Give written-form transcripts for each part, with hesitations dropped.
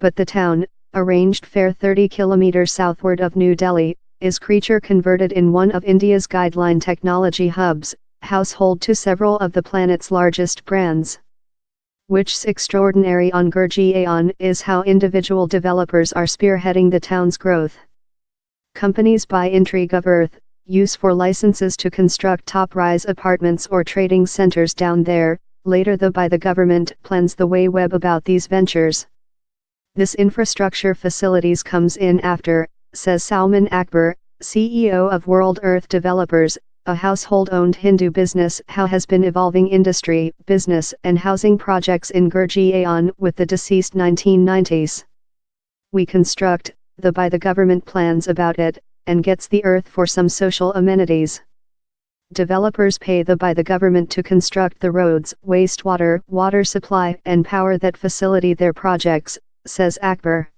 But the town, arranged fair 30 kilometers southward of New Delhi, is creature converted in one of India's guideline technology hubs, household to several of the planet's largest brands. Which's extraordinary on Gurgaon is how individual developers are spearheading the town's growth. Companies by intrigue of earth, use for licenses to construct top-rise apartments or trading centers down there, later by the government plans the way web about these ventures. This infrastructure facilities comes in after, says Salman Akbar, CEO of World Earth Developers, a household-owned Hindu business, how has been evolving industry, business and housing projects in Gurgaon with the deceased 1990s. We construct, by the government plans about it, and gets the earth for some social amenities. Developers pay by the government to construct the roads, wastewater, water supply and power that facilitate their projects, says Akbar.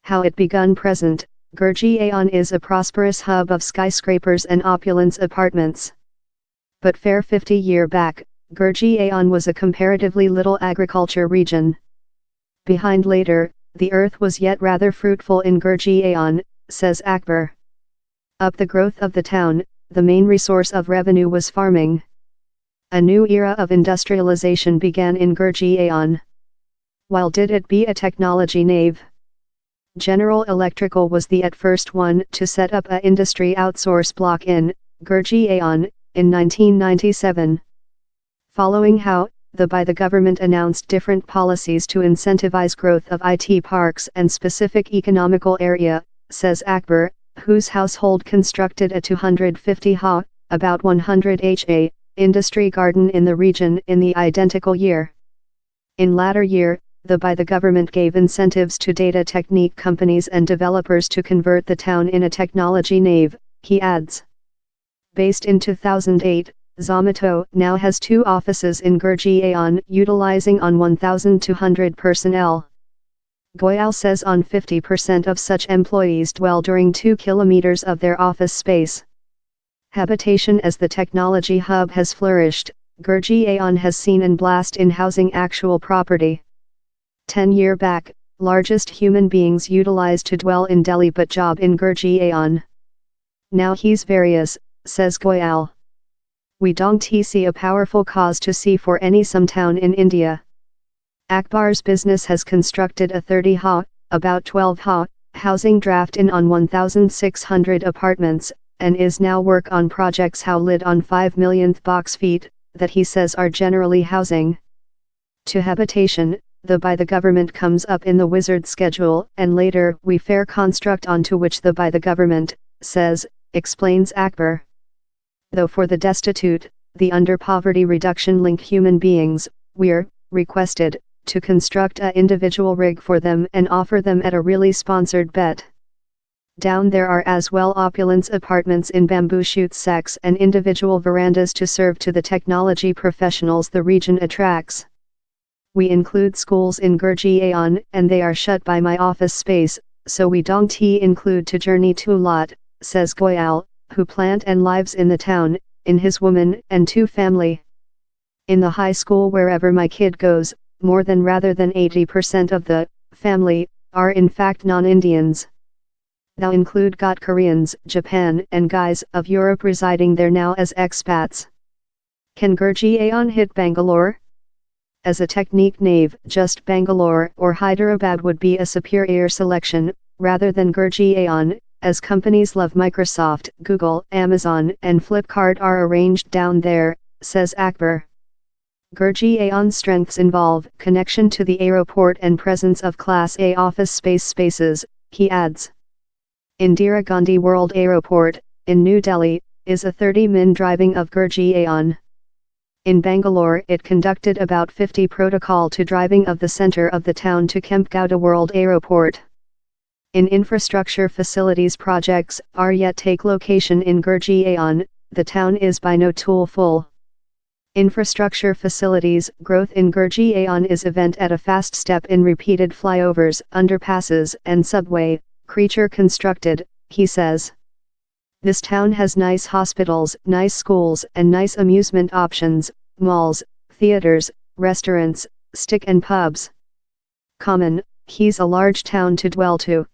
How it begun present, Gurgaon is a prosperous hub of skyscrapers and opulence apartments. But fair 50 years back, Gurgaon was a comparatively little agriculture region. Behind later, the earth was yet rather fruitful in Gurgaon, says Akbar. Up the growth of the town, the main resource of revenue was farming. A new era of industrialization began in Gurgaon. While did it be a technology nave? General Electrical was the at first one to set up a industry outsource block in Gurgaon in 1997. Following how, by the government announced different policies to incentivize growth of IT parks and specific economical area, says Akbar, whose household constructed a 250 ha, about 100 ha, industry garden in the region in the identical year. In latter year, by the government gave incentives to data technique companies and developers to convert the town in a technology nave, he adds. Based in 2008, Zomato now has 2 offices in Gurgaon utilizing on 1,200 personnel. Goyal says on 50% of such employees dwell during 2 kilometers of their office space. Habitation as the technology hub has flourished, Gurgaon has seen an blast in housing actual property. 10 years back, largest human beings utilized to dwell in Delhi but job in Gurgaon. Now he's various, says Goyal. We don't see a powerful cause to see for any some town in India. Akbar's business has constructed a 30 ha, about 12 ha, housing draft in on 1,600 apartments, and is now work on projects how lid on 5 millionth box feet, that he says are generally housing. To habitation, by the government comes up in the wizard schedule, and later we fair construct onto which by the government, says, explains Akbar. Though for the destitute, the under poverty reduction link human beings, we're requested to construct a individual rig for them and offer them at a really sponsored bet. Down there are as well opulence apartments in bamboo shoot sacks and individual verandas to serve to the technology professionals the region attracts. We include schools in Gurgaon and they are shut by my office space, so we don't include to journey to lot, says Goyal, who plant and lives in the town, in his woman and 2 family. In the high school wherever my kid goes, more than rather than 80% of the family are in fact non-Indians. Thou include got Koreans, Japan and guys of Europe residing there now as expats. Can Gurgaon hit Bangalore? As a technique nave, just Bangalore or Hyderabad would be a superior selection, rather than Gurgaon, as companies love Microsoft, Google, Amazon and Flipkart are arranged down there, says Akbar. Gurgaon's strengths involve connection to the aeroport and presence of Class A office spaces, he adds. Indira Gandhi World Airport, in New Delhi, is a 30-min driving of Gurgaon. In Bangalore it conducted about 50 protocol to driving of the center of the town to Kempegowda World Airport. In infrastructure facilities projects are yet take location in Gurgaon, the town is by no tool full. Infrastructure facilities growth in Gurgaon is event at a fast step in repeated flyovers, underpasses and subway, creature constructed, he says. This town has nice hospitals, nice schools and nice amusement options, malls, theaters, restaurants, stick and pubs. Common, He's a large town to dwell to.